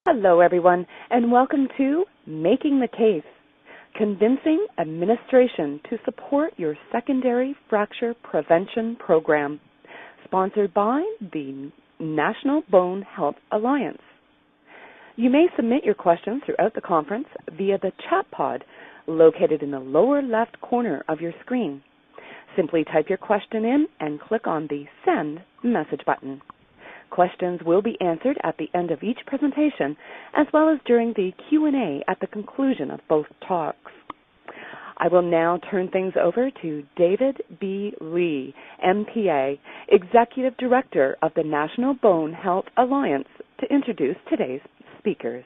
Hello, everyone, and welcome to Making the Case, Convincing Administration to Support Your Secondary Fracture Prevention Program, sponsored by the National Bone Health Alliance. You may submit your questions throughout the conference via the chat pod located in the lower left corner of your screen. Simply type your question in and click on the Send Message button. Questions will be answered at the end of each presentation, as well as during the Q&A at the conclusion of both talks. I will now turn things over to David B. Lee, MPA, Executive Director of the National Bone Health Alliance, to introduce today's speakers.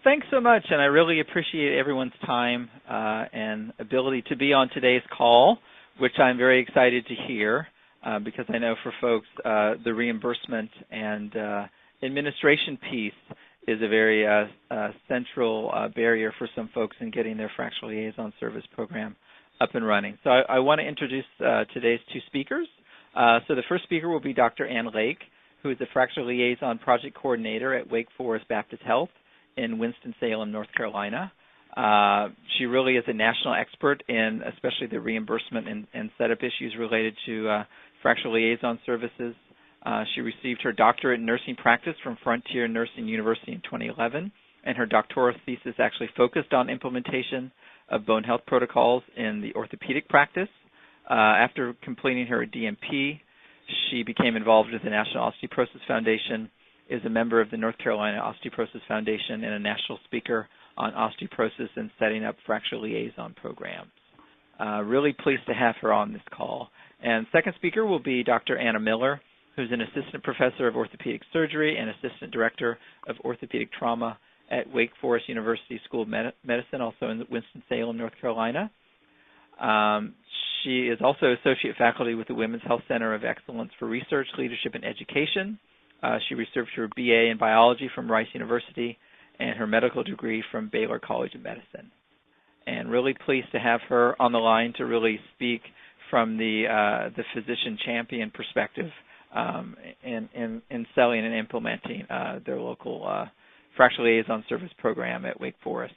Thanks so much, and I really appreciate everyone's time and ability to be on today's call, which I'm very excited to hear. Because I know for folks, the reimbursement and administration piece is a very central barrier for some folks in getting their Fracture Liaison Service program up and running. So I want to introduce today's two speakers. So the first speaker will be Dr. Ann Lake, who is the Fracture Liaison Project Coordinator at Wake Forest Baptist Health in Winston-Salem, North Carolina. She really is a national expert in especially the reimbursement and setup issues related to Fracture Liaison Services. She received her doctorate in nursing practice from Frontier Nursing University in 2011, and her doctoral thesis actually focused on implementation of bone health protocols in the orthopedic practice. After completing her DNP, she became involved with the National Osteoporosis Foundation, is a member of the North Carolina Osteoporosis Foundation, and a national speaker on osteoporosis and setting up Fracture Liaison programs. Really pleased to have her on this call. And second speaker will be Dr. Anna Miller, who's an assistant professor of orthopedic surgery and assistant director of orthopedic trauma at Wake Forest University School of Medicine, also in Winston-Salem, North Carolina. She is also associate faculty with the Women's Health Center of Excellence for Research, Leadership, and Education. She received her BA in biology from Rice University and her medical degree from Baylor College of Medicine. And really pleased to have her on the line to really speak from the physician champion perspective in selling and implementing their local Fracture Liaison Service program at Wake Forest.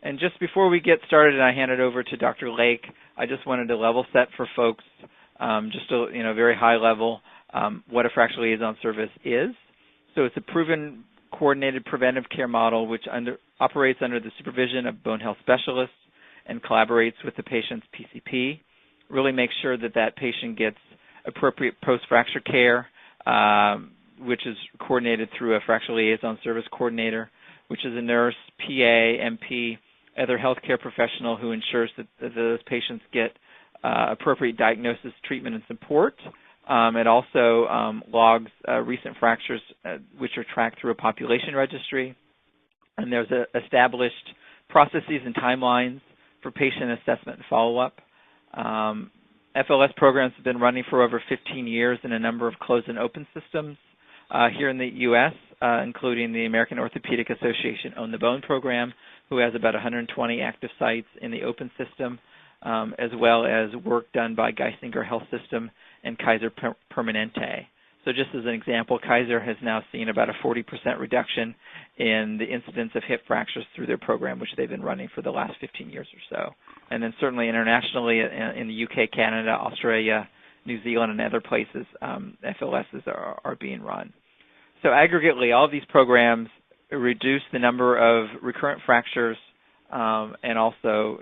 And just before we get started and I hand it over to Dr. Lake, I just wanted to level set for folks, just a very high level, what a Fracture Liaison Service is. So it's a proven coordinated preventive care model which operates under the supervision of bone health specialists and collaborates with the patient's PCP. Really make sure that that patient gets appropriate post-fracture care, which is coordinated through a Fracture Liaison Service Coordinator, which is a nurse, PA, MP, other healthcare professional who ensures that those patients get appropriate diagnosis, treatment, and support. It also logs recent fractures, which are tracked through a population registry. And there's established processes and timelines for patient assessment and follow-up. FLS programs have been running for over 15 years in a number of closed and open systems here in the U.S., including the American Orthopedic Association Own the Bone program, who has about 120 active sites in the open system, as well as work done by Geisinger Health System and Kaiser Permanente. So just as an example, Kaiser has now seen about a 40% reduction in the incidence of hip fractures through their program, which they've been running for the last 15 years or so. And then certainly internationally in the UK, Canada, Australia, New Zealand, and other places, FLSs are being run. So aggregately, all of these programs reduce the number of recurrent fractures and also,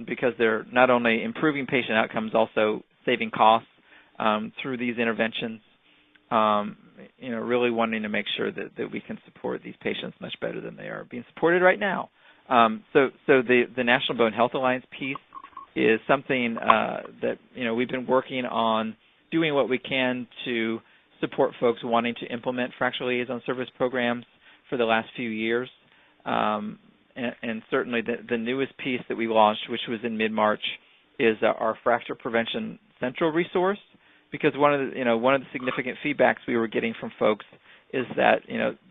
because they're not only improving patient outcomes, also saving costs through these interventions. Really wanting to make sure that we can support these patients much better than they are being supported right now. So the National Bone Health Alliance piece is something that we've been working on doing what we can to support folks wanting to implement Fracture Liaison Service programs for the last few years. And certainly the newest piece that we launched, which was in mid-March, is our Fracture Prevention Central resource. Because one of the significant feedbacks we were getting from folks is that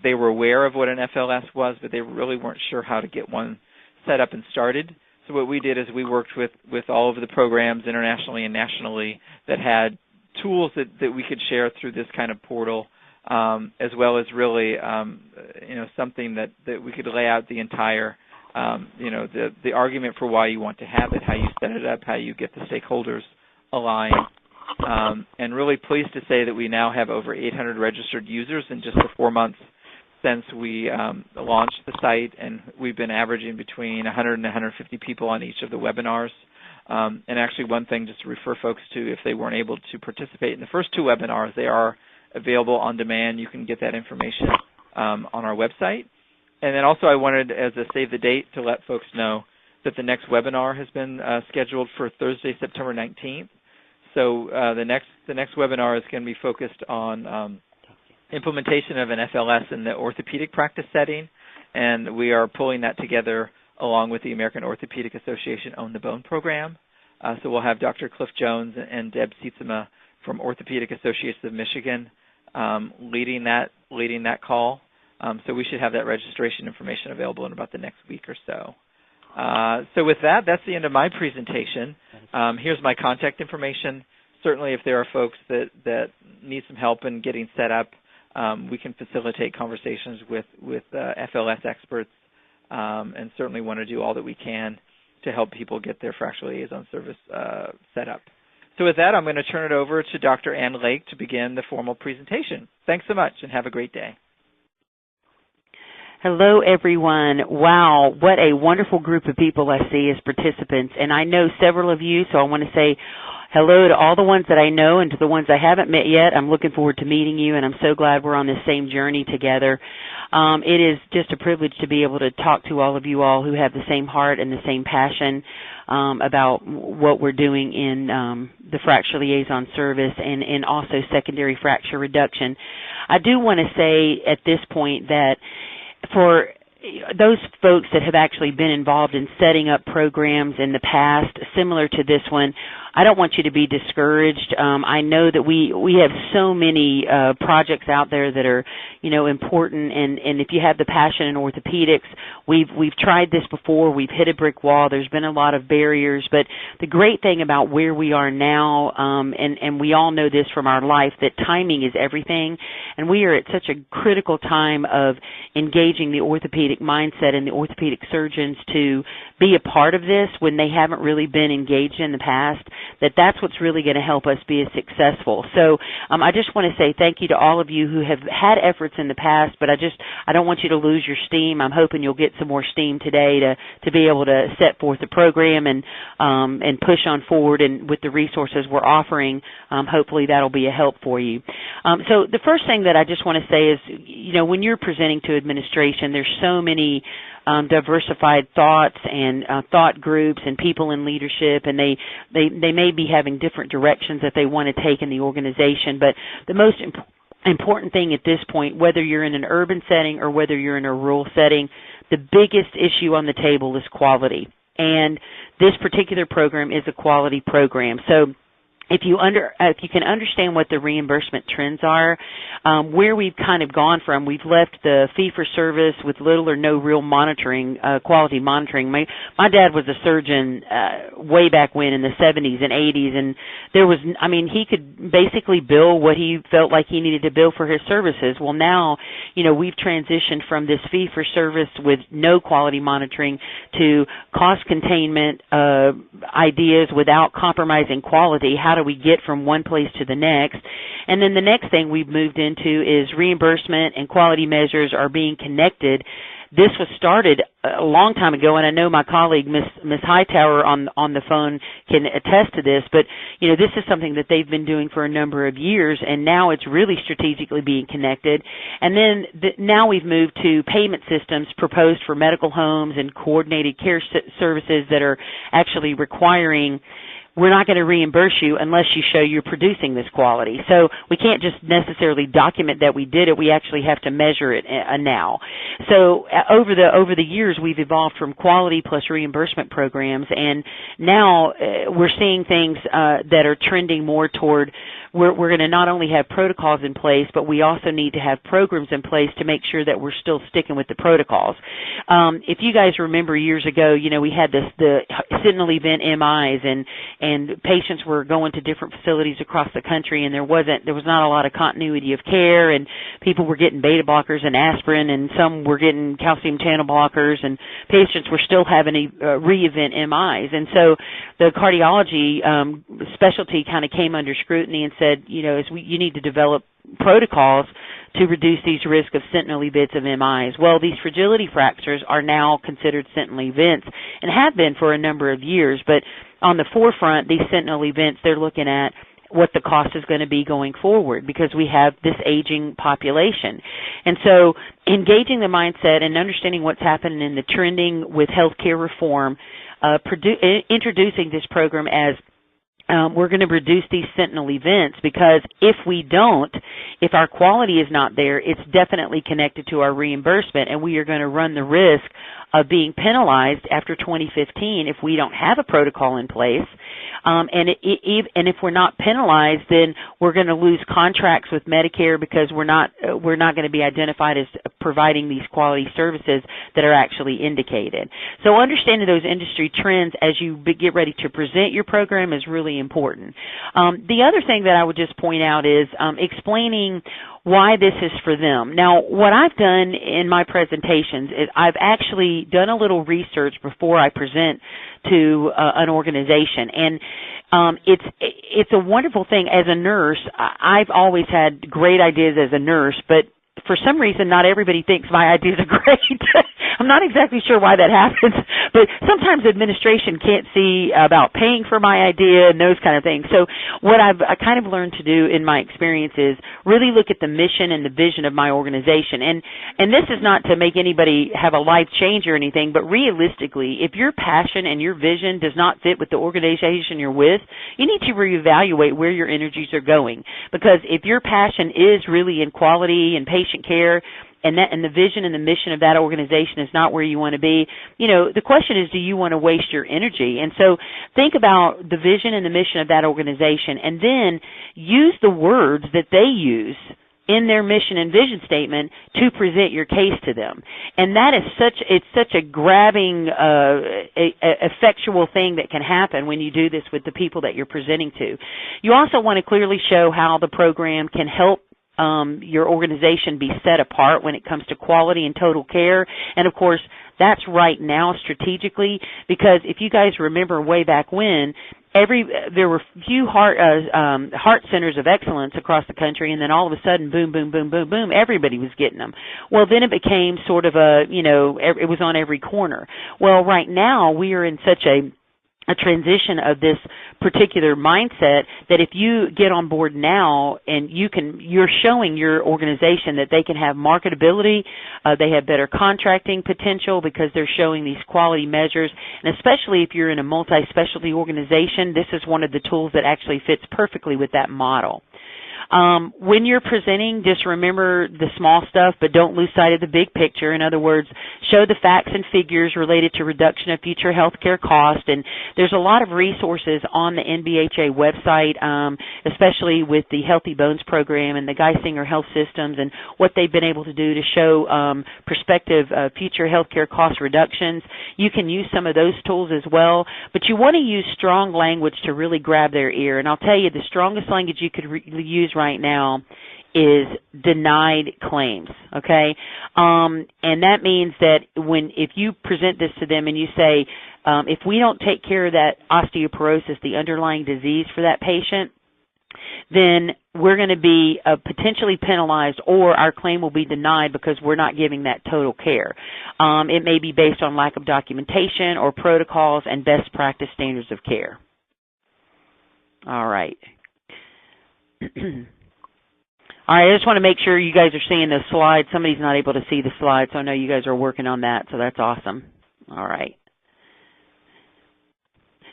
they were aware of what an FLS was, but they really weren't sure how to get one set up and started. So what we did is we worked with all of the programs internationally and nationally that had tools that we could share through this kind of portal as well as really something that we could lay out the entire the argument for why you want to have it, how you set it up, how you get the stakeholders aligned. And really pleased to say that we now have over 800 registered users in just the 4 months since we launched the site, and we've been averaging between 100 and 150 people on each of the webinars. And actually one thing just to refer folks to, if they weren't able to participate in the first 2 webinars, they are available on demand. You can get that information on our website. And then also I wanted, as a save the date, to let folks know that the next webinar has been scheduled for Thursday, September 19th. So the next webinar is going to be focused on implementation of an FLS in the orthopedic practice setting, and we are pulling that together along with the American Orthopedic Association Own the Bone program. So we'll have Dr. Cliff Jones and Deb Sietsema from Orthopedic Associates of Michigan leading that call. So we should have that registration information available in about the next week or so. So with that, that's the end of my presentation. Here's my contact information. Certainly if there are folks that need some help in getting set up, we can facilitate conversations with FLS experts, and certainly want to do all that we can to help people get their fracture liaison service set up. So with that, I'm going to turn it over to Dr. Ann Lake to begin the formal presentation. Thanks so much, and have a great day. Hello, everyone. Wow, what a wonderful group of people I see as participants. And I know several of you, so I want to say hello to all the ones that I know and to the ones I haven't met yet. I'm looking forward to meeting you, and I'm so glad we're on this same journey together. It is just a privilege to be able to talk to all of you all who have the same heart and the same passion about what we're doing in the fracture liaison service and also secondary fracture reduction. I do want to say at this point that for those folks that have actually been involved in setting up programs in the past similar to this one, I don't want you to be discouraged. I know that we have so many projects out there that are, important, and if you have the passion in orthopedics, we've tried this before. We've hit a brick wall. There's been a lot of barriers, but the great thing about where we are now, and we all know this from our life, that timing is everything, and we are at such a critical time of engaging the orthopedic mindset and the orthopedic surgeons to be a part of this when they haven't really been engaged in the past, that's what's really going to help us be successful. So I just want to say thank you to all of you who have had efforts in the past, but I don't want you to lose your steam. I'm hoping you'll get some more steam today to be able to set forth the program and push on forward, and with the resources we're offering, hopefully that'll be a help for you. So the first thing that I just want to say is, when you're presenting to administration, there's so many diversified thoughts and thought groups and people in leadership, and they may be having different directions that they want to take in the organization. But the most important thing at this point, whether you're in an urban setting or whether you're in a rural setting, the biggest issue on the table is quality. And this particular program is a quality program. So if you can understand what the reimbursement trends are, where we've kind of gone from, we've left the fee-for-service with little or no real monitoring, quality monitoring. My dad was a surgeon way back when in the 70s and 80s, and he could basically bill what he felt like he needed to bill for his services. Well, now, we've transitioned from this fee-for-service with no quality monitoring to cost containment ideas without compromising quality. How do we get from one place to the next? And then the next thing we've moved into is reimbursement and quality measures are being connected. This was started a long time ago, and I know my colleague, Ms. Hightower, on the phone can attest to this, but, this is something that they've been doing for a number of years, and now it's really strategically being connected. And then now we've moved to payment systems proposed for medical homes and coordinated care services that are actually requiring, we're not going to reimburse you unless you show you're producing this quality. So we can't just necessarily document that we did it. We actually have to measure it now. So over the years, we've evolved from quality plus reimbursement programs, and now we're seeing things that are trending more toward we're going to not only have protocols in place, but we also need to have programs in place to make sure that we're still sticking with the protocols. If you guys remember years ago, we had the sentinel event MIs, and patients were going to different facilities across the country, and there was not a lot of continuity of care, and people were getting beta blockers and aspirin, and some were getting calcium channel blockers, and patients were still having re-event MIs. And so the cardiology specialty kind of came under scrutiny and said, you need to develop protocols to reduce these risks of sentinel events of MIs. Well, these fragility fractures are now considered sentinel events and have been for a number of years, but on the forefront, these sentinel events, they're looking at what the cost is going to be going forward because we have this aging population. And so engaging the mindset and understanding what's happening in the trending with healthcare reform, introducing this program as we're going to reduce these sentinel events, because if we don't, if our quality is not there, it's definitely connected to our reimbursement, and we are going to run the risk of being penalized after 2015 if we don't have a protocol in place. And if we're not penalized, then we're going to lose contracts with Medicare because we're not going to be identified as providing these quality services that are actually indicated. So understanding those industry trends as you get ready to present your program is really important. The other thing that I would just point out is explaining why this is for them. Now, what I've done in my presentations is I've actually done a little research before I present to an organization, and it's a wonderful thing. As a nurse, I've always had great ideas as a nurse, but for some reason, not everybody thinks my ideas are great. I'm not exactly sure why that happens, but sometimes administration can't see about paying for my idea and those kind of things. So what I kind of learned to do in my experience is really look at the mission and the vision of my organization. And this is not to make anybody have a life change or anything, but realistically, if your passion and your vision does not fit with the organization you're with, you need to reevaluate where your energies are going. Because if your passion is really in quality and patient care, and the vision and the mission of that organization is not where you want to be, the question is, do you want to waste your energy? And so think about the vision and the mission of that organization, and then use the words that they use in their mission and vision statement to present your case to them. And that is such a grabbing, effectual thing that can happen when you do this with the people that you're presenting to. You also want to clearly show how the program can help your organization be set apart when it comes to quality and total care. And of course, that's right now strategically, because if you guys remember way back when, there were few heart centers of excellence across the country, and then all of a sudden, boom, boom, boom, boom, boom, everybody was getting them. Well, then it became sort of it was on every corner. Well, right now we are in such a transition of this particular mindset that if you get on board now and you're showing your organization that they can have marketability, they have better contracting potential because they're showing these quality measures, and especially if you're in a multi-specialty organization, this is one of the tools that actually fits perfectly with that model. When you're presenting, just remember the small stuff, but don't lose sight of the big picture. In other words, show the facts and figures related to reduction of future health care cost. And there's a lot of resources on the NBHA website, especially with the Healthy Bones program and the Geisinger Health Systems and what they've been able to do to show prospective future health care cost reductions. You can use some of those tools as well, but you want to use strong language to really grab their ear. And I'll tell you, the strongest language you could use right now is denied claims, okay? And that means that if you present this to them and you say, if we don't take care of that osteoporosis, the underlying disease for that patient, then we're going to be potentially penalized, or our claim will be denied because we're not giving that total care. It may be based on lack of documentation or protocols and best practice standards of care. All right. All right, I just want to make sure you guys are seeing the slides. Somebody's not able to see the slides, so I know you guys are working on that, so that's awesome. All right.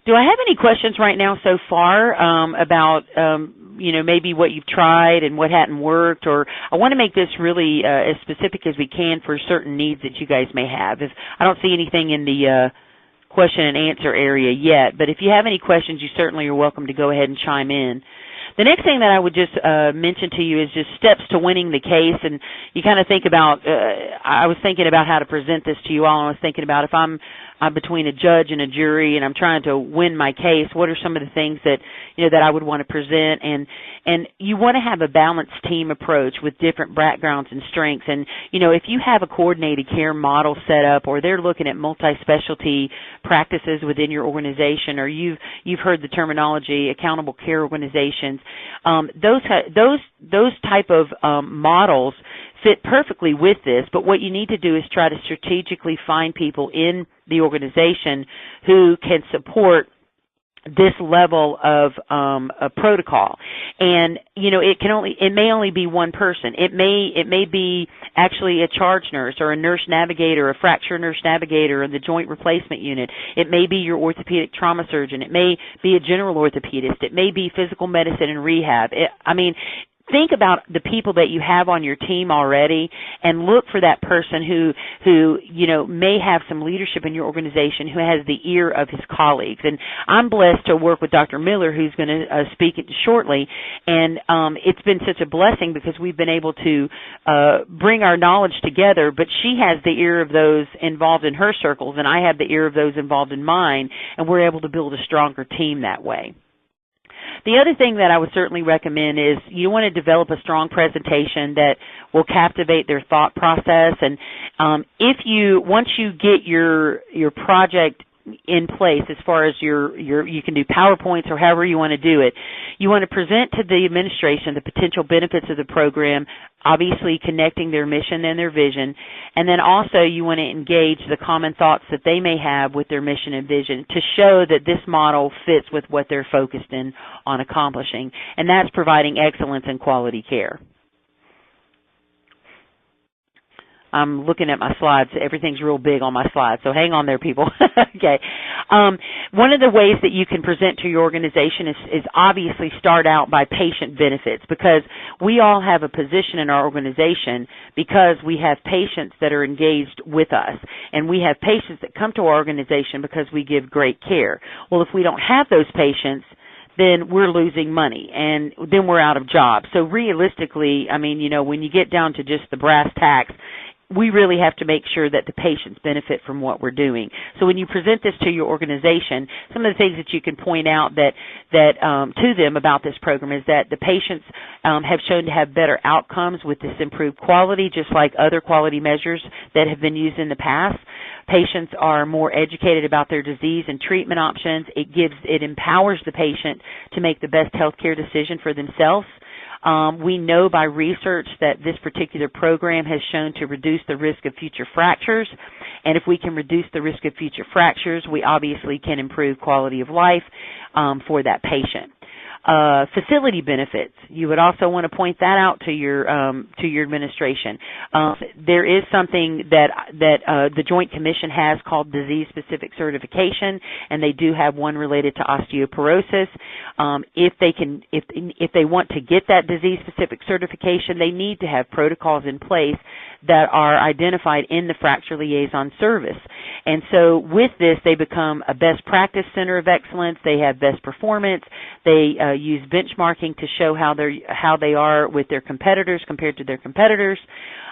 Do I have any questions right now so far about, maybe what you've tried and what hadn't worked? Or I want to make this really as specific as we can for certain needs that you guys may have. I don't see anything in the question and answer area yet, but if you have any questions, you certainly are welcome to go ahead and chime in. The next thing that I would just mention to you is just steps to winning the case. And you kind of think about, I was thinking about how to present this to you all, and I was thinking about if I'm between a judge and a jury and I'm trying to win my case, what are some of the things that, that I would want to present? And you want to have a balanced team approach with different backgrounds and strengths. And, if you have a coordinated care model set up, or they're looking at multi-specialty practices within your organization, or you've heard the terminology accountable care organizations, those type of models fit perfectly with this. But what you need to do is try to strategically find people in the organization who can support this level of a protocol. And it may only be one person. It may be actually a charge nurse or a nurse navigator, a fracture nurse navigator in the joint replacement unit. It may be your orthopedic trauma surgeon. It may be a general orthopedist. It may be physical medicine and rehab. Think about the people that you have on your team already, and look for that person who may have some leadership in your organization, who has the ear of his colleagues. And I'm blessed to work with Dr. Miller, who's going to speak shortly, and it's been such a blessing because we've been able to bring our knowledge together, but she has the ear of those involved in her circles, and I have the ear of those involved in mine, and we're able to build a stronger team that way. The other thing that I would certainly recommend is you want to develop a strong presentation that will captivate their thought process. And once you get your project in place, as far as you can do PowerPoints or however you want to do it, you want to present to the administration the potential benefits of the program, obviously connecting their mission and their vision, and then also you want to engage the common thoughts that they may have with their mission and vision to show that this model fits with what they're focused in on accomplishing, and that's providing excellence and quality care. I'm looking at my slides. Everything's real big on my slides, so hang on there, people. Okay. One of the ways that you can present to your organization is obviously start out by patient benefits, because we all have a position in our organization because we have patients that are engaged with us, and we have patients that come to our organization because we give great care. Well, if we don't have those patients, then we're losing money, and then we're out of jobs. So realistically, when you get down to just the brass tacks, we really have to make sure that the patients benefit from what we're doing. So when you present this to your organization, some of the things that you can point out that to them about this program is that the patients have shown to have better outcomes with this improved quality, just like other quality measures that have been used in the past. Patients are more educated about their disease and treatment options. It empowers the patient to make the best healthcare decision for themselves. We know by research that this particular program has shown to reduce the risk of future fractures, and if we can reduce the risk of future fractures, we obviously can improve quality of life for that patient. Facility benefits. You would also want to point that out to your administration. There is something that the Joint Commission has called disease-specific certification, and they do have one related to osteoporosis. If they want to get that disease-specific certification, they need to have protocols in place that are identified in the Fracture Liaison Service. And so with this, they become a best practice center of excellence. They have best performance. They use benchmarking to show how they are with their competitors compared to their competitors.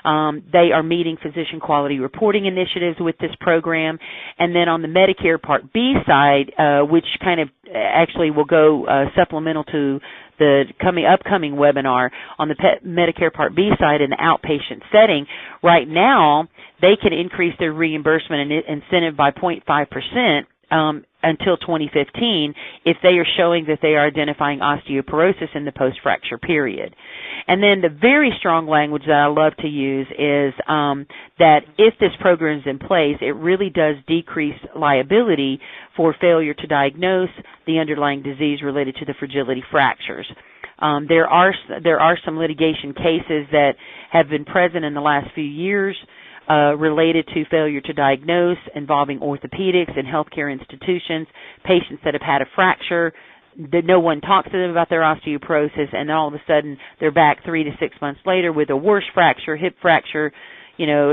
They are meeting physician quality reporting initiatives with this program. And then on the Medicare Part B side, which kind of actually will go supplemental to the upcoming webinar on the Medicare Part B side in the outpatient setting, right now they can increase their reimbursement and incentive by 0.5%. Until 2015, if they are showing that they are identifying osteoporosis in the post-fracture period. And then the very strong language that I love to use is that if this program is in place, it really does decrease liability for failure to diagnose the underlying disease related to the fragility fractures. There are some litigation cases that have been present in the last few years related to failure to diagnose involving orthopedics and healthcare institutions, patients that have had a fracture, that no one talks to them about their osteoporosis, and all of a sudden they're back 3 to 6 months later with a worse fracture, hip fracture,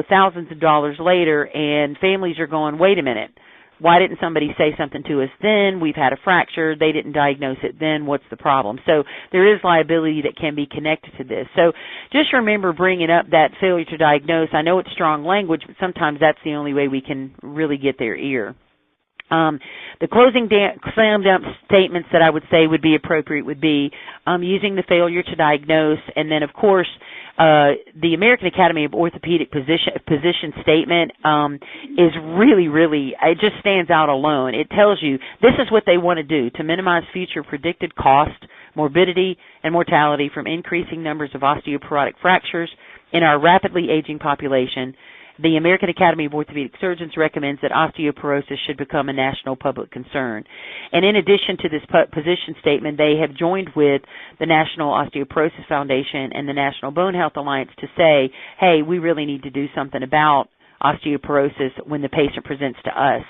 thousands of dollars later, and families are going, wait a minute, Why didn't somebody say something to us then? We've had a fracture. They didn't diagnose it then. What's the problem? So there is liability that can be connected to this. So just remember bringing up that failure to diagnose. I know it's strong language, but sometimes that's the only way we can really get their ear. The closing slam dunk statements that I would say would be appropriate would be using the failure to diagnose, and then, of course, the American Academy of Orthopedic position statement is really, really, it just stands out alone. It tells you this is what they want to do to minimize future predicted cost, morbidity, and mortality from increasing numbers of osteoporotic fractures in our rapidly aging population. The American Academy of Orthopedic Surgeons recommends that osteoporosis should become a national public concern. And in addition to this position statement, they have joined with the National Osteoporosis Foundation and the National Bone Health Alliance to say, hey, we really need to do something about osteoporosis when the patient presents to us.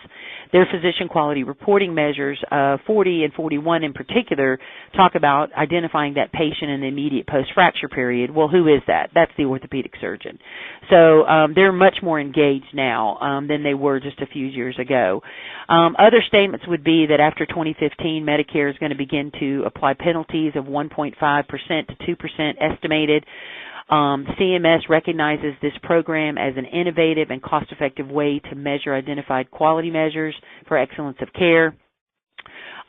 Their physician quality reporting measures, 40 and 41 in particular, talk about identifying that patient in the immediate post-fracture period. Well, who is that? That's the orthopedic surgeon. So they're much more engaged now than they were just a few years ago. Other statements would be that after 2015, Medicare is going to begin to apply penalties of 1.5% to 2% estimated. CMS recognizes this program as an innovative and cost-effective way to measure identified quality measures for excellence of care.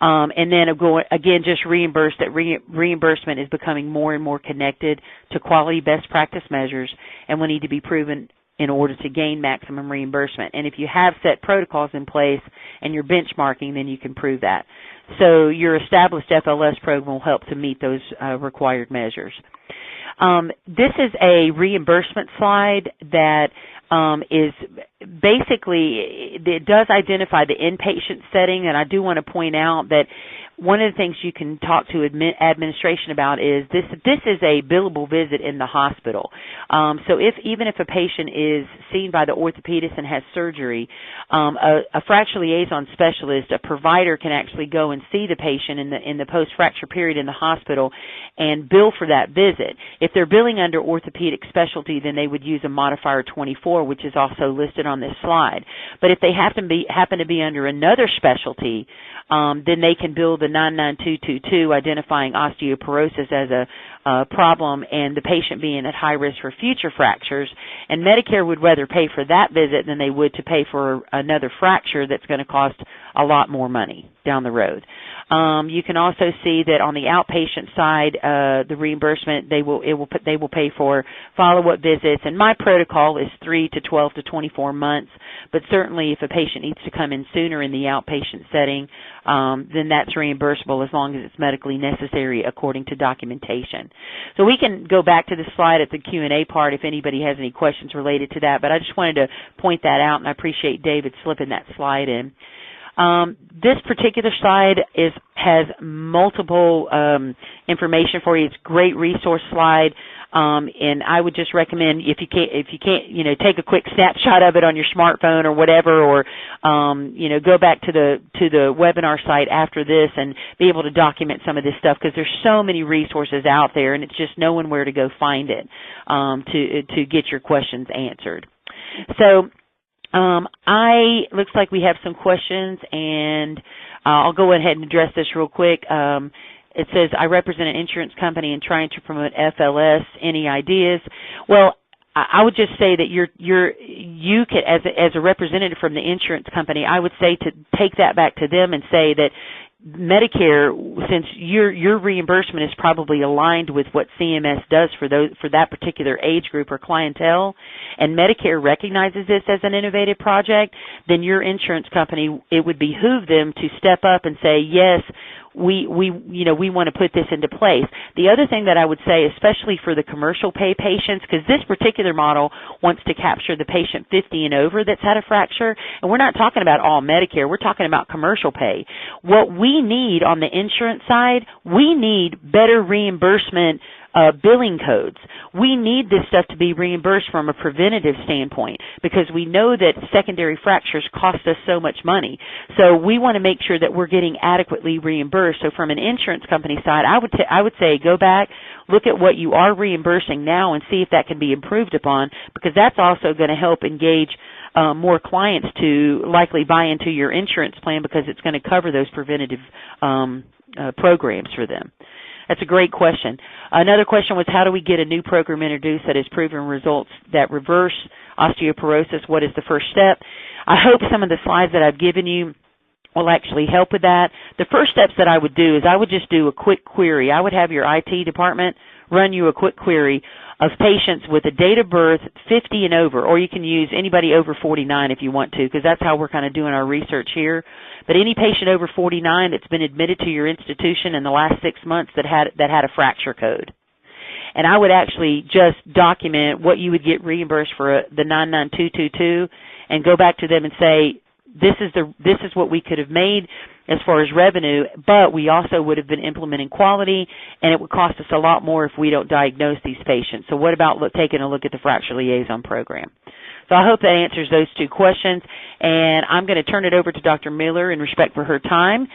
And then again, just reimbursement is becoming more and more connected to quality best practice measures and will need to be proven in order to gain maximum reimbursement. And if you have set protocols in place and you're benchmarking, then you can prove that. So your established FLS program will help to meet those required measures. This is a reimbursement slide that is basically, it does identify the inpatient setting, and I do want to point out that one of the things you can talk to administration about is this is a billable visit in the hospital. So even if a patient is seen by the orthopedist and has surgery, a fracture liaison specialist, a provider, can actually go and see the patient in the post-fracture period in the hospital and bill for that visit. If they're billing under orthopedic specialty, then they would use a modifier 24, which is also listed on this slide. But if they happen to be under another specialty, then they can bill the 99222, identifying osteoporosis as a problem and the patient being at high risk for future fractures. And Medicare would rather pay for that visit than they would to pay for another fracture that's going to cost a lot more money down the road. You can also see that on the outpatient side, the reimbursement they will pay for follow-up visits, and my protocol is 3 to 12 to 24 months. But certainly, if a patient needs to come in sooner in the outpatient setting, then that's reimbursable as long as it's medically necessary according to documentation. So we can go back to the slide at the Q&A part if anybody has any questions related to that. But I just wanted to point that out, and I appreciate David slipping that slide in. This particular slide has multiple information for you. It's a great resource slide, and I would just recommend if you can't, take a quick snapshot of it on your smartphone or whatever, or go back to the webinar site after this and be able to document some of this stuff, because there's so many resources out there, and it's just knowing where to go find it to get your questions answered. So. Looks like we have some questions, and I'll go ahead and address this real quick. It says, I represent an insurance company and trying to promote FLS. Any ideas? Well, I would just say that you could, as a representative from the insurance company, I would say to take that back to them and say that Medicare, since your reimbursement is probably aligned with what CMS does for that particular age group or clientele, and Medicare recognizes this as an innovative project, then your insurance company, it would behoove them to step up and say, yes, we want to put this into place. The other thing that I would say, especially for the commercial pay patients, because this particular model wants to capture the patient 50 and over that's had a fracture, and we're not talking about all Medicare, we're talking about commercial pay. What we need on the insurance side, we need better reimbursement billing codes. We need this stuff to be reimbursed from a preventative standpoint, because we know that secondary fractures cost us so much money. So we want to make sure that we're getting adequately reimbursed. So from an insurance company side, I would say go back, look at what you are reimbursing now and see if that can be improved upon, because that's also going to help engage more clients to likely buy into your insurance plan because it's going to cover those preventative programs for them? That's a great question. Another question was, how do we get a new program introduced that has proven results that reverse osteoporosis? What is the first step? I hope some of the slides that I've given you will actually help with that. The first steps that I would do is I would just do a quick query. I would have your IT department run you a quick query of patients with a date of birth 50 and over, or you can use anybody over 49 if you want to, because that's how we're kind of doing our research here. But any patient over 49 that's been admitted to your institution in the last 6 months that had a fracture code. And I would actually just document what you would get reimbursed for the 99222 and go back to them and say, this is what we could have made as far as revenue, but we also would have been implementing quality, and it would cost us a lot more if we don't diagnose these patients. So what about taking a look at the Fracture Liaison Program? So I hope that answers those two questions, and I'm going to turn it over to Dr. Miller in respect for her time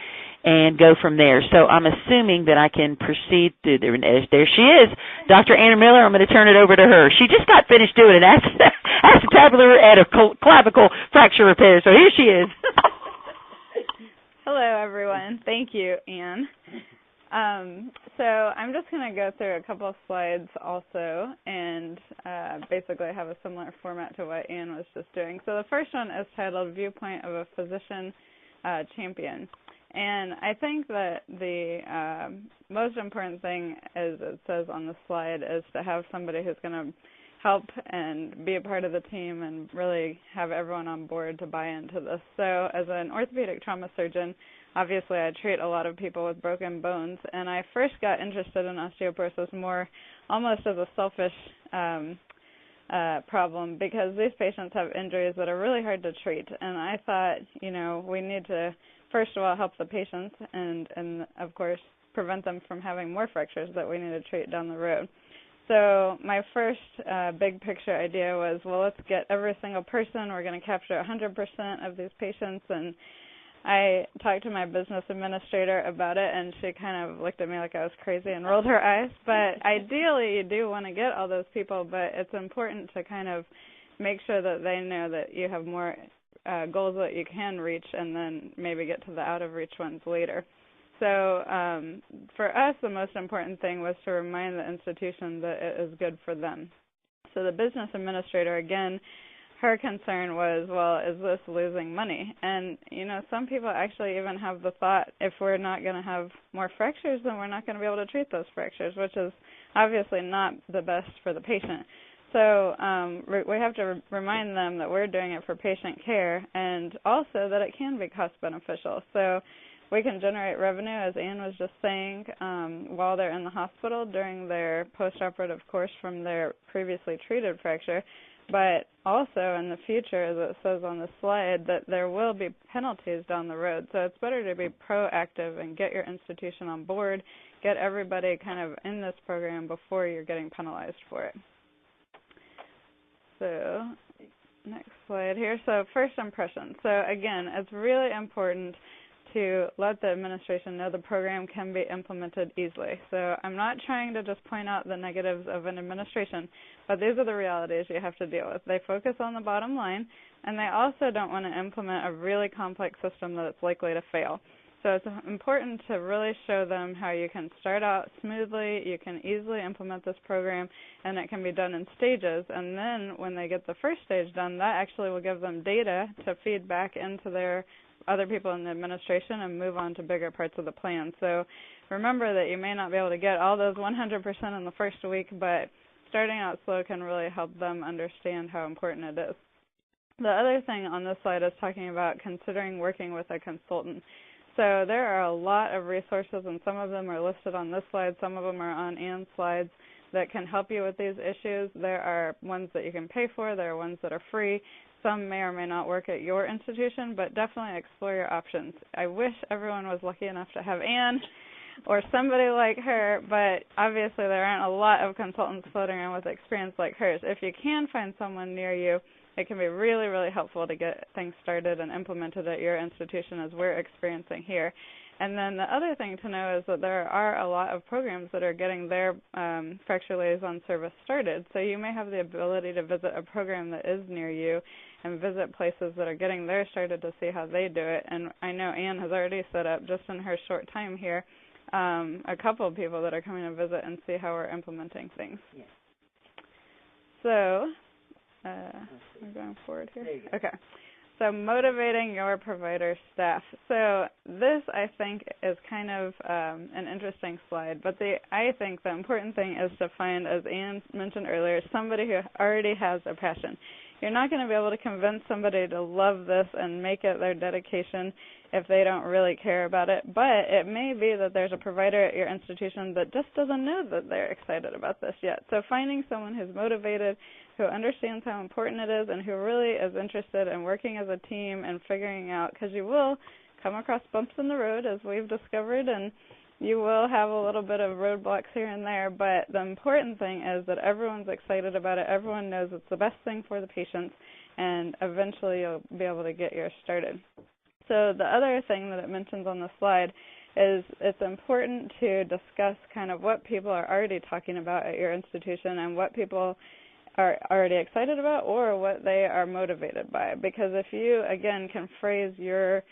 and go from there. So I'm assuming that I can proceed through there. There she is, Dr. Anna Miller. I'm going to turn it over to her. She just got finished doing an acetabular and a clavicle fracture repair, so here she is. Hello, everyone. Thank you, Anne. So I'm just going to go through a couple of slides also and basically have a similar format to what Anne was just doing. So the first one is titled Viewpoint of a Physician Champion. And I think that the most important thing, as it says on the slide, is to have somebody who's going to help and be a part of the team and really have everyone on board to buy into this. So as an orthopedic trauma surgeon, obviously I treat a lot of people with broken bones, and I first got interested in osteoporosis more almost as a selfish problem, because these patients have injuries that are really hard to treat. And I thought, we need to, first of all, help the patients and of course, prevent them from having more fractures that we need to treat down the road. So my first big picture idea was, well, let's get every single person. We're going to capture 100% of these patients. And I talked to my business administrator about it, and she kind of looked at me like I was crazy and rolled her eyes. But ideally, you do want to get all those people, but it's important to kind of make sure that they know that you have more goals that you can reach, and then maybe get to the out-of-reach ones later. So for us, the most important thing was to remind the institution that it is good for them. So the business administrator, again, her concern was, well, is this losing money? And, some people actually even have the thought, if we're not going to have more fractures, then we're not going to be able to treat those fractures, which is obviously not the best for the patient. So we have to remind them that we're doing it for patient care, and also that it can be cost beneficial. So we can generate revenue, as Anne was just saying, while they're in the hospital during their postoperative course from their previously treated fracture, but also in the future, as it says on the slide, that there will be penalties down the road. So it's better to be proactive and get your institution on board, get everybody kind of in this program before you're getting penalized for it. So next slide here. So first impression. So again, it's really important to let the administration know the program can be implemented easily. So I'm not trying to just point out the negatives of an administration, but these are the realities you have to deal with. They focus on the bottom line, and they also don't want to implement a really complex system that's likely to fail. So it's important to really show them how you can start out smoothly, you can easily implement this program, and it can be done in stages. And then when they get the first stage done, that actually will give them data to feed back into their other people in the administration and move on to bigger parts of the plan. So remember that you may not be able to get all those 100% in the first week, but starting out slow can really help them understand how important it is. The other thing on this slide is talking about considering working with a consultant. So there are a lot of resources, and some of them are listed on this slide. Some of them are on Anne's slides that can help you with these issues. There are ones that you can pay for. There are ones that are free. Some may or may not work at your institution, but definitely explore your options. I wish everyone was lucky enough to have Anne or somebody like her, but obviously there aren't a lot of consultants floating around with experience like hers. If you can find someone near you, it can be really, really helpful to get things started and implemented at your institution, as we're experiencing here. And then the other thing to know is that there are a lot of programs that are getting their fracture liaison service started. So you may have the ability to visit a program that is near you and visit places that are getting theirs started to see how they do it. And I know Anne has already set up, just in her short time here, a couple of people that are coming to visit and see how we're implementing things. Yes. So, we're going forward here. Okay. So motivating your provider staff. So this, I think, is kind of an interesting slide. But I think the important thing is to find, as Anne mentioned earlier, somebody who already has a passion. You're not going to be able to convince somebody to love this and make it their dedication if they don't really care about it. But it may be that there's a provider at your institution that just doesn't know that they're excited about this yet. So finding someone who's motivated, who understands how important it is, and who really is interested in working as a team and figuring out, because you will come across bumps in the road, as we've discovered, and you will have a little bit of roadblocks here and there, but the important thing is that everyone's excited about it. Everyone knows it's the best thing for the patients, and eventually you'll be able to get yours started. So the other thing that it mentions on the slide is it's important to discuss kind of what people are already talking about at your institution and what people are already excited about or what they are motivated by. Because if you, again, can phrase your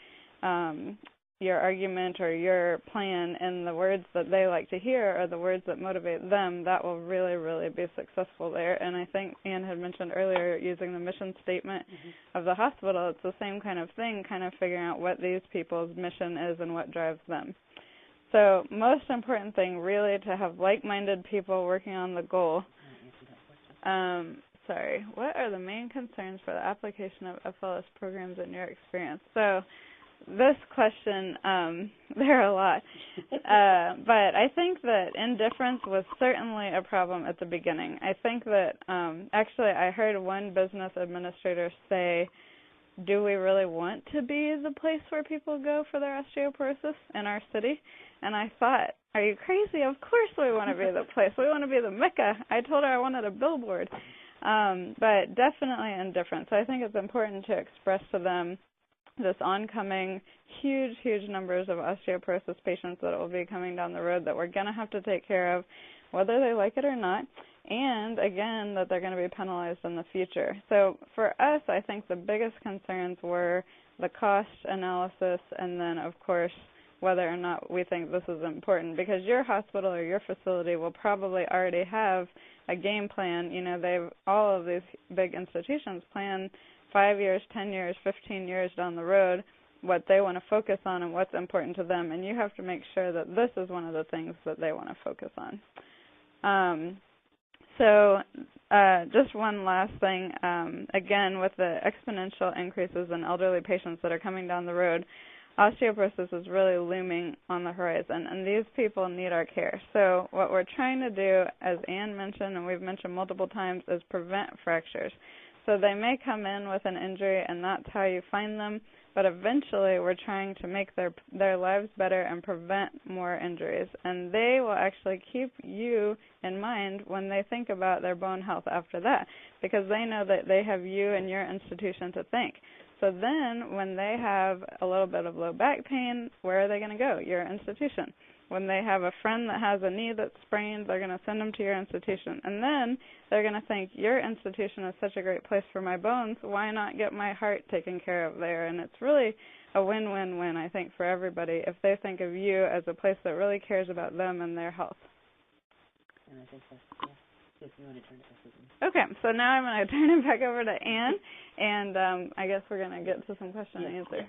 argument or your plan in the words that they like to hear or the words that motivate them, that will really, really be successful there. And I think Anne had mentioned earlier using the mission statement of the hospital. It's the same kind of thing, kind of figuring out what these people's mission is and what drives them. So most important thing really to have like-minded people working on the goal. What are the main concerns for the application of FLS programs in your experience? So this question, there are a lot. But I think that indifference was certainly a problem at the beginning. I think that actually I heard one business administrator say, do we really want to be the place where people go for their osteoporosis in our city? And I thought, are you crazy? Of course we want to be the place. We want to be the Mecca. I told her I wanted a billboard. But definitely indifference. So I think it's important to express to them this oncoming huge, huge numbers of osteoporosis patients that will be coming down the road that we're going to have to take care of, whether they like it or not, and, again, that they're going to be penalized in the future. So for us, I think the biggest concerns were the cost analysis and then, of course, whether or not we think this is important, because your hospital or your facility will probably already have a game plan. You know, all of these big institutions plan 5 years, 10 years, 15 years down the road what they want to focus on and what's important to them, and you have to make sure that this is one of the things that they want to focus on. Just one last thing, again, with the exponential increases in elderly patients that are coming down the road, osteoporosis is really looming on the horizon, and these people need our care. So what we're trying to do, as Anne mentioned and we've mentioned multiple times, is prevent fractures. So they may come in with an injury, and that's how you find them, but eventually we're trying to make their lives better and prevent more injuries. And they will actually keep you in mind when they think about their bone health after that, because they know that they have you and your institution to thank. So then when they have a little bit of low back pain, where are they going to go? Your institution. When they have a friend that has a knee that's sprained, they're going to send them to your institution. And then they're going to think, your institution is such a great place for my bones, why not get my heart taken care of there? And it's really a win-win-win, I think, for everybody if they think of you as a place that really cares about them and their health. And I think that's, yeah. If you want to turn it back over. Okay, so now I'm going to turn it back over to Anne, and I guess we're going to get to some question and answer.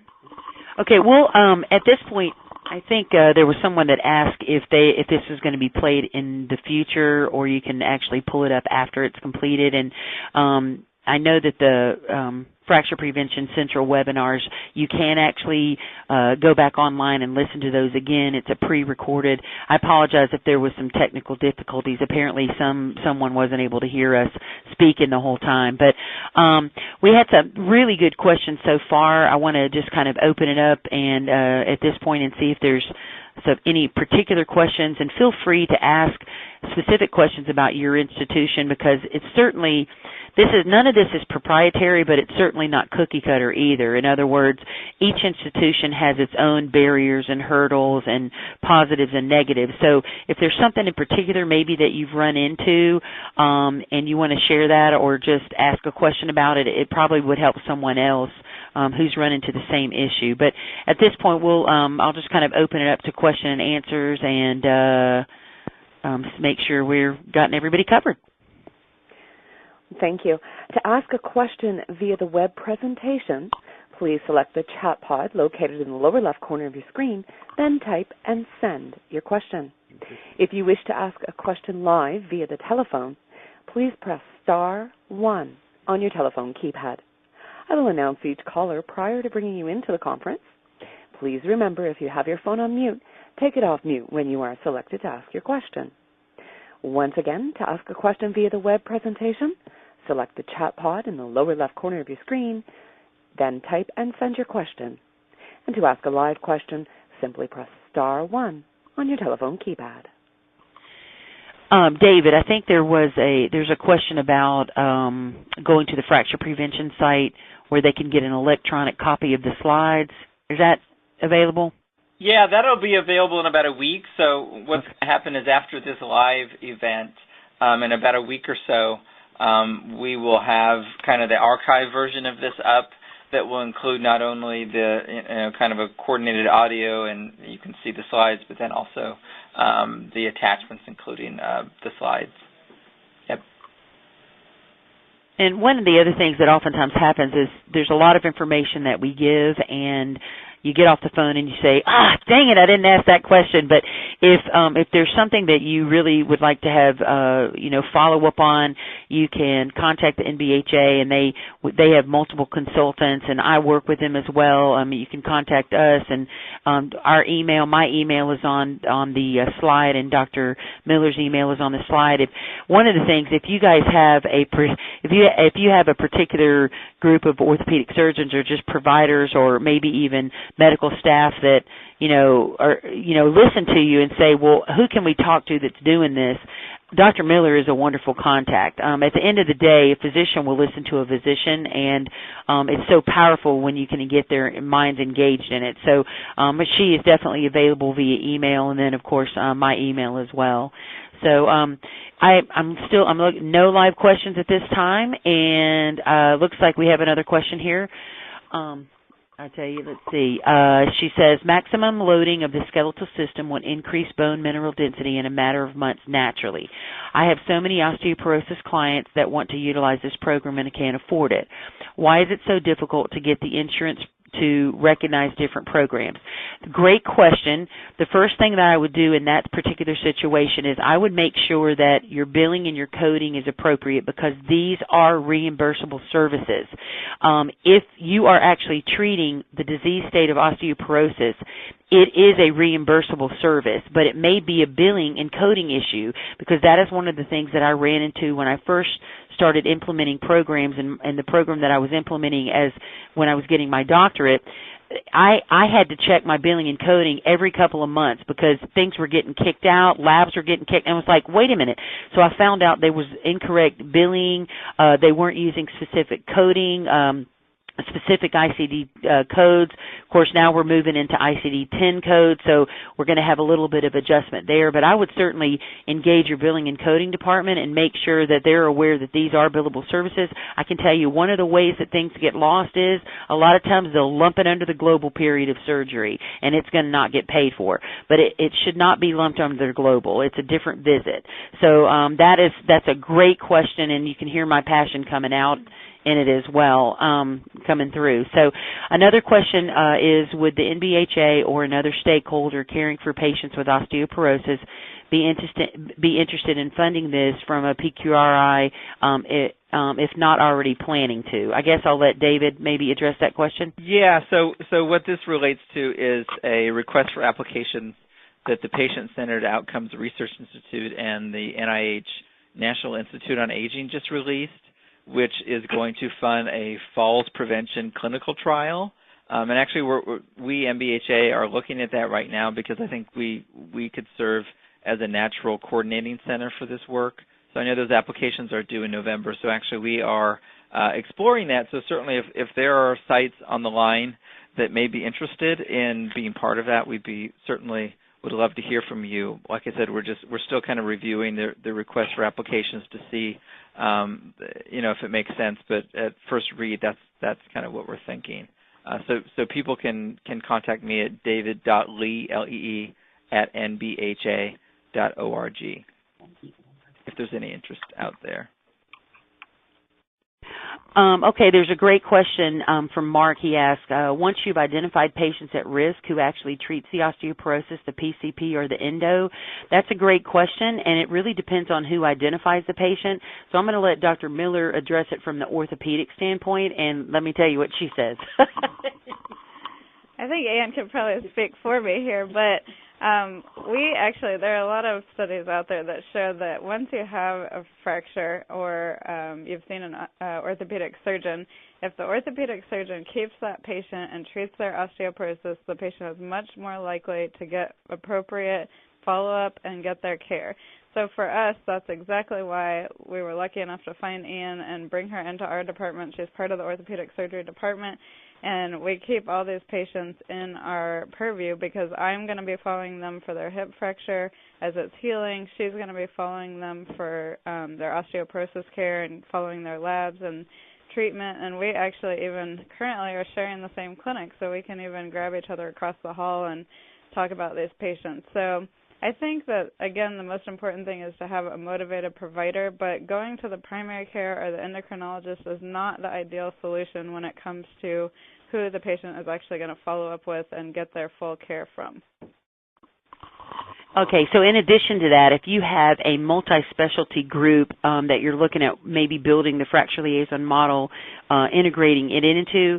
Okay, well, at this point, I think there was someone that asked if this is going to be played in the future, or you can actually pull it up after it's completed. And I know that the Fracture Prevention Central webinars, you can actually go back online and listen to those again. It's a pre-recorded. I apologize if there was some technical difficulties. Apparently someone wasn't able to hear us speaking the whole time. But we had some really good questions so far. I want to just kind of open it up and at this point and see if there's any particular questions. And feel free to ask specific questions about your institution, because it's certainly none of this is proprietary, but it's certainly not cookie cutter either. In other words, each institution has its own barriers and hurdles and positives and negatives. So if there's something in particular maybe that you've run into and you want to share that or just ask a question about it, it probably would help someone else who's run into the same issue. But at this point, I'll just kind of open it up to question and answers and make sure we're gotten everybody covered. Thank you. To ask a question via the web presentation, please select the chat pod located in the lower left corner of your screen, then type and send your question. If you wish to ask a question live via the telephone, please press *1 on your telephone keypad. I will announce each caller prior to bringing you into the conference. Please remember, if you have your phone on mute, take it off mute when you are selected to ask your question. Once again, to ask a question via the web presentation, select the chat pod in the lower left corner of your screen, then type and send your question. And to ask a live question, simply press *1 on your telephone keypad. David, I think there's a question about going to the fracture prevention site where they can get an electronic copy of the slides. Is that available? Yeah, that'll be available in about a week. So what's going to happen is after this live event, in about a week or so, we will have kind of the archive version of this up that will include not only the kind of a coordinated audio and you can see the slides, but then also the attachments, including the slides. Yep. And one of the other things that oftentimes happens is there's a lot of information that we give, and you get off the phone and you say, dang it, I didn't ask that question. But if there's something that you really would like to have, follow up on, you can contact the NBHA, and they have multiple consultants, and I work with them as well. You can contact us, and my email is on the slide, and Dr. Miller's email is on the slide. One of the things, if you guys have if you have a particular group of orthopedic surgeons or just providers or maybe even medical staff that listen to you and say, well, who can we talk to that's doing this? Dr. Miller is a wonderful contact. At the end of the day, a physician will listen to a physician, and it's so powerful when you can get their minds engaged in it. So she is definitely available via email, and then, of course, my email as well. So I'm looking, no live questions at this time, and looks like we have another question here. I tell you, let's see. She says, maximum loading of the skeletal system will increase bone mineral density in a matter of months naturally. I have so many osteoporosis clients that want to utilize this program and can't afford it. Why is it so difficult to get the insurance to recognize different programs? Great question. The first thing that I would do in that particular situation is I would make sure that your billing and your coding is appropriate, because these are reimbursable services. If you are actually treating the disease state of osteoporosis, it is a reimbursable service, but it may be a billing and coding issue, because that is one of the things that I ran into when I first started implementing programs, and the program that I was implementing when I was getting my doctorate. I had to check my billing and coding every couple of months because things were getting kicked out, labs were getting kicked, and I was like, wait a minute. So I found out there was incorrect billing, they weren't using specific coding, specific ICD codes. Of course, now we're moving into ICD-10 codes, so we're going to have a little bit of adjustment there. But I would certainly engage your billing and coding department and make sure that they're aware that these are billable services. I can tell you one of the ways that things get lost is a lot of times they'll lump it under the global period of surgery, and it's going to not get paid for. But it should not be lumped under the global. It's a different visit. So that's a great question, and you can hear my passion coming out in it as well, coming through. So another question is, would the NBHA or another stakeholder caring for patients with osteoporosis be interested in funding this from a PQRI if not already planning to? I guess I'll let David maybe address that question. Yeah, so what this relates to is a request for application that the Patient-Centered Outcomes Research Institute and the NIH National Institute on Aging just released, which is going to fund a falls prevention clinical trial. And actually, we NBHA are looking at that right now because I think we could serve as a natural coordinating center for this work. So I know those applications are due in November. So actually we are exploring that. So certainly if there are sites on the line that may be interested in being part of that, certainly would love to hear from you. Like I said, we're still kind of reviewing the request for applications to see, if it makes sense. But at first read, that's kind of what we're thinking. So people can contact me at david.lee, L-E-E, at nbha.org if there's any interest out there. Okay, there's a great question from Mark. He asked, once you've identified patients at risk, who actually treats the osteoporosis, the PCP or the endo? That's a great question, and it really depends on who identifies the patient. So I'm going to let Dr. Miller address it from the orthopedic standpoint, and let me tell you what she says. I think Ann could probably speak for me here, but there are a lot of studies out there that show that once you have a fracture or you've seen an orthopedic surgeon, if the orthopedic surgeon keeps that patient and treats their osteoporosis, the patient is much more likely to get appropriate follow-up and get their care. So for us, that's exactly why we were lucky enough to find Ann and bring her into our department. She's part of the orthopedic surgery department. And we keep all these patients in our purview because I'm going to be following them for their hip fracture as it's healing. She's going to be following them for their osteoporosis care and following their labs and treatment. And we actually even currently are sharing the same clinic, so we can even grab each other across the hall and talk about these patients. So I think that, again, the most important thing is to have a motivated provider, but going to the primary care or the endocrinologist is not the ideal solution when it comes to who the patient is actually going to follow up with and get their full care from. Okay, so in addition to that, if you have a multi-specialty group that you're looking at maybe building the fracture liaison model, integrating it into,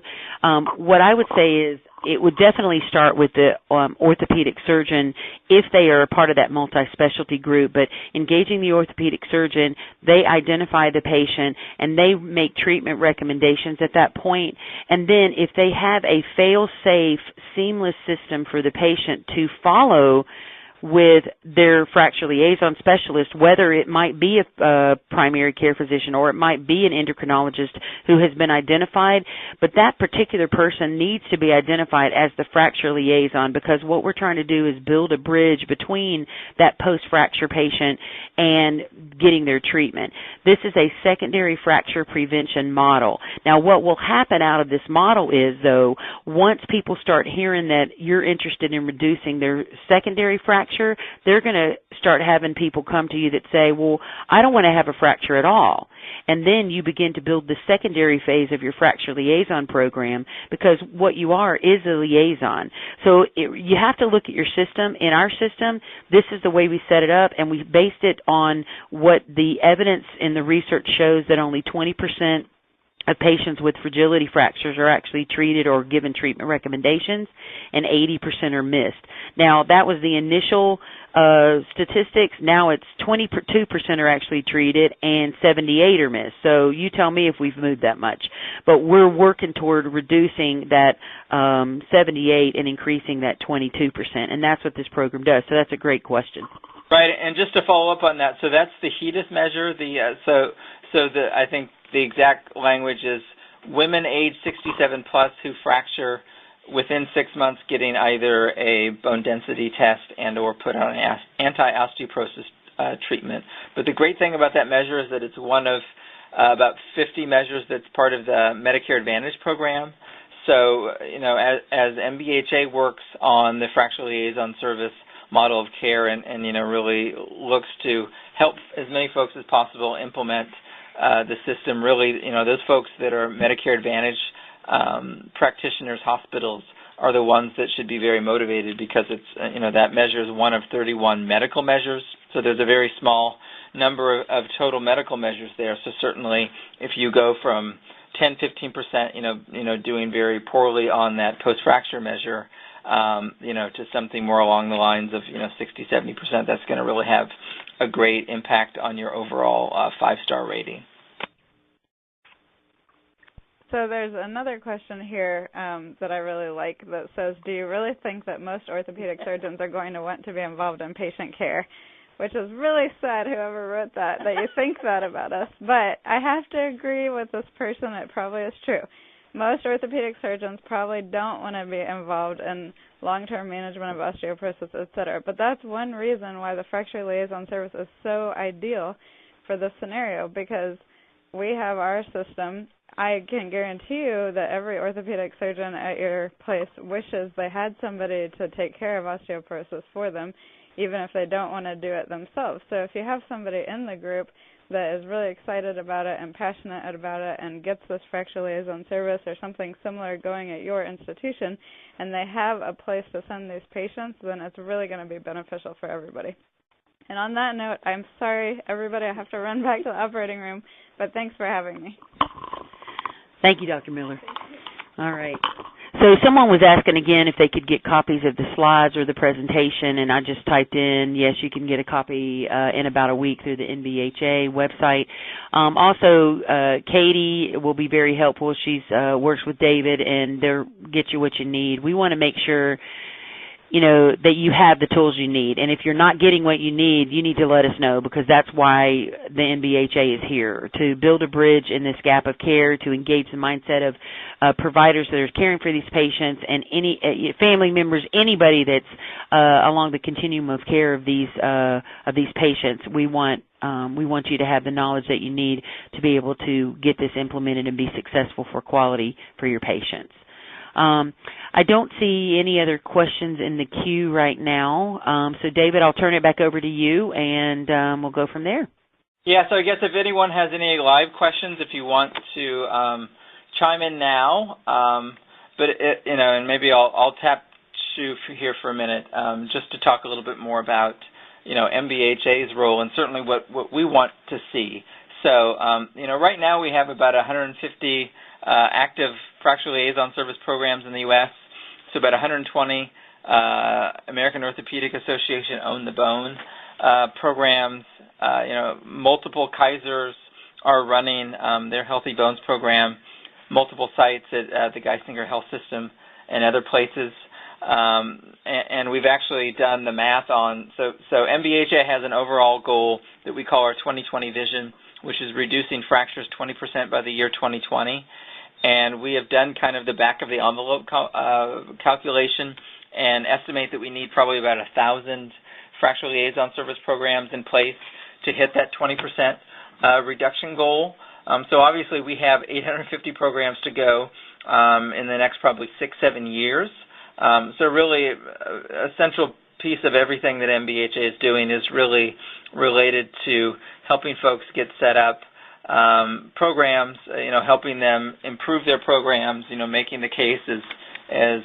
what I would say is it would definitely start with the orthopedic surgeon if they are a part of that multi-specialty group, but engaging the orthopedic surgeon, they identify the patient, and they make treatment recommendations at that point. And then if they have a fail-safe, seamless system for the patient to follow with their fracture liaison specialist, whether it might be a primary care physician or it might be an endocrinologist who has been identified, but that particular person needs to be identified as the fracture liaison, because what we're trying to do is build a bridge between that post-fracture patient and getting their treatment. This is a secondary fracture prevention model. Now, what will happen out of this model is, though, once people start hearing that you're interested in reducing their secondary fracture, they're going to start having people come to you that say, well, I don't want to have a fracture at all. And then you begin to build the secondary phase of your fracture liaison program, because what you are is a liaison. So you have to look at your system. In our system, this is the way we set it up, and we based it on what the evidence in the research shows, that only 20% of patients with fragility fractures are actually treated or given treatment recommendations, and 80% are missed. Now, that was the initial statistics. Now it's 22% are actually treated and 78 are missed. So you tell me if we've moved that much. But we're working toward reducing that 78 and increasing that 22%, and that's what this program does. So that's a great question. Right, and just to follow up on that, so that's the HEDIS measure. I think the exact language is women age 67 plus who fracture within 6 months getting either a bone density test and or put on an anti-osteoporosis treatment. But the great thing about that measure is that it's one of about 50 measures that's part of the Medicare Advantage program. So, as MBHA works on the fracture liaison service model of care and really looks to help as many folks as possible implement the system, really, those folks that are Medicare Advantage practitioners, hospitals, are the ones that should be very motivated, because it's, that measure is one of 31 medical measures. So there's a very small number of total medical measures there. So certainly if you go from 10-15%, doing very poorly on that post-fracture measure, to something more along the lines of, 60-70%, that's going to really have a great impact on your overall 5-star rating. So there's another question here that I really like that says, do you really think that most orthopedic surgeons are going to want to be involved in patient care? which is really sad, whoever wrote that you think that about us. But I have to agree with this person. It probably is true. Most orthopedic surgeons probably don't want to be involved in long-term management of osteoporosis, et cetera. But that's one reason why the fracture liaison service is so ideal for this scenario, because we have our system. I can guarantee you that every orthopedic surgeon at your place wishes they had somebody to take care of osteoporosis for them, even if they don't want to do it themselves. So if you have somebody in the group that is really excited about it and passionate about it and gets this fracture liaison service or something similar going at your institution, and they have a place to send these patients, then it's really going to be beneficial for everybody. And on that note, I'm sorry, everybody, I have to run back to the operating room, but thanks for having me. Thank you, Dr. Miller. All right. So someone was asking again if they could get copies of the slides or the presentation, and I just typed in, yes, you can get a copy in about a week through the NBHA website. Also, Katie will be very helpful. She's works with David, and they'll get you what you need. We want to make sure, you know, that you have the tools you need. And if you're not getting what you need to let us know, because that's why the NBHA is here, to build a bridge in this gap of care, to engage the mindset of providers that are caring for these patients and any family members, anybody that's along the continuum of care of these patients. We want you to have the knowledge that you need to be able to get this implemented and be successful for quality for your patients. I don't see any other questions in the queue right now. So, David, I'll turn it back over to you, and we'll go from there. Yeah, so I guess if anyone has any live questions, if you want to chime in now, and maybe I'll tap you here for a minute just to talk a little bit more about, NBHA's role and certainly what we want to see. So, right now we have about 150 active fracture liaison service programs in the U.S., so about 120 American Orthopedic Association Own the Bone programs. Multiple Kaisers are running their Healthy Bones program, multiple sites at the Geisinger Health System and other places. And we've actually done the math on, so NBHA has an overall goal that we call our 2020 vision, which is reducing fractures 20% by the year 2020. And we have done kind of the back of the envelope calculation and estimate that we need probably about 1,000 fracture liaison service programs in place to hit that 20% reduction goal. So obviously we have 850 programs to go in the next probably 6-7 years. So really a central piece of everything that NBHA is doing is really related to helping folks get set up programs, helping them improve their programs, making the case as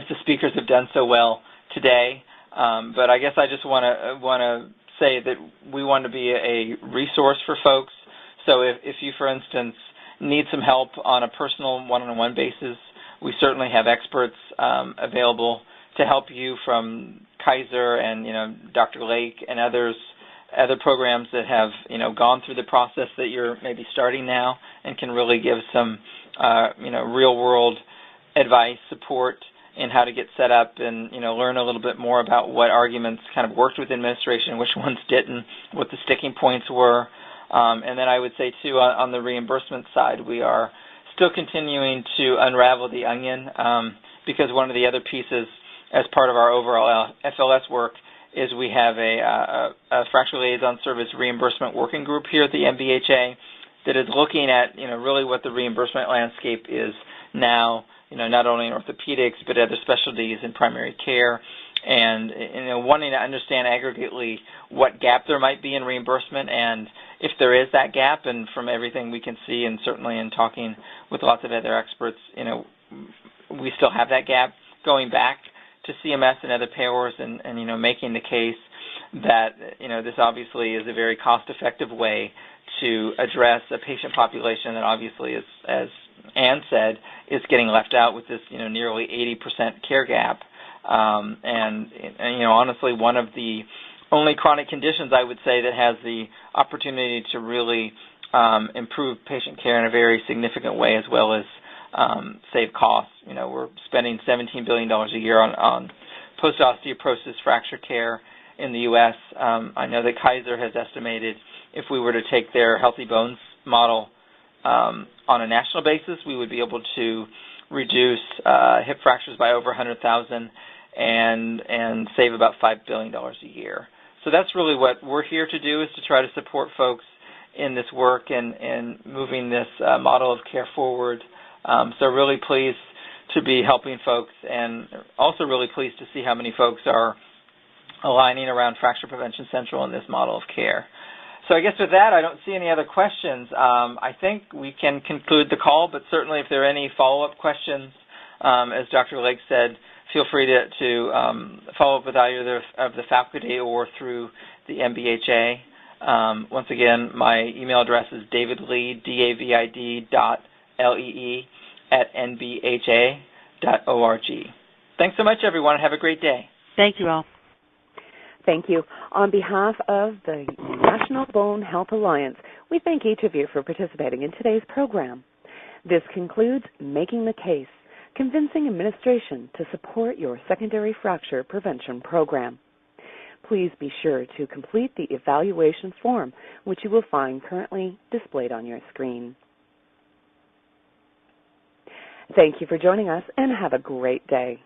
the speakers have done so well today. But I guess I just want to say that we want to be a resource for folks. So if you, for instance, need some help on a personal one-on-one basis, we certainly have experts available to help you from Kaiser and Dr. Lake and other programs that have gone through the process that you're maybe starting now and can really give some real world advice, support in how to get set up and learn a little bit more about what arguments kind of worked with administration, which ones didn't, what the sticking points were. And then I would say too on the reimbursement side, we are still continuing to unravel the onion because one of the other pieces as part of our overall FLS work is we have a fracture liaison service reimbursement working group here at the NBHA that is looking at really what the reimbursement landscape is now, not only in orthopedics but other specialties in primary care, and wanting to understand aggregately what gap there might be in reimbursement, and if there is that gap, and from everything we can see and certainly in talking with lots of other experts, we still have that gap, going back to CMS and other payers and making the case that this obviously is a very cost-effective way to address a patient population that obviously is, as Ann said, is getting left out with this nearly 80% care gap. And honestly, one of the only chronic conditions I would say that has the opportunity to really improve patient care in a very significant way, as well as save costs. We're spending $17 billion a year on post-osteoporosis fracture care, in the U.S. I know that Kaiser has estimated if we were to take their Healthy Bones model on a national basis, we would be able to reduce hip fractures by over 100,000 and save about $5 billion a year. So that's really what we're here to do, is to try to support folks in this work and moving this model of care forward. So really pleased to be helping folks, and also really pleased to see how many folks are aligning around Fracture Prevention Central in this model of care. So I guess with that, I don't see any other questions. I think we can conclude the call, but certainly if there are any follow-up questions, as Dr. Lake said, feel free to follow up with either of the faculty or through the MBHA. Once again, my email address is davidlee, david.lee@nbha.org. Thanks so much, everyone. Have a great day. Thank you all. Thank you. On behalf of the National Bone Health Alliance, we thank each of you for participating in today's program. This concludes Making the Case, Convincing Administration to Support Your Secondary Fracture Prevention Program. Please be sure to complete the evaluation form, which you will find currently displayed on your screen. Thank you for joining us, and have a great day.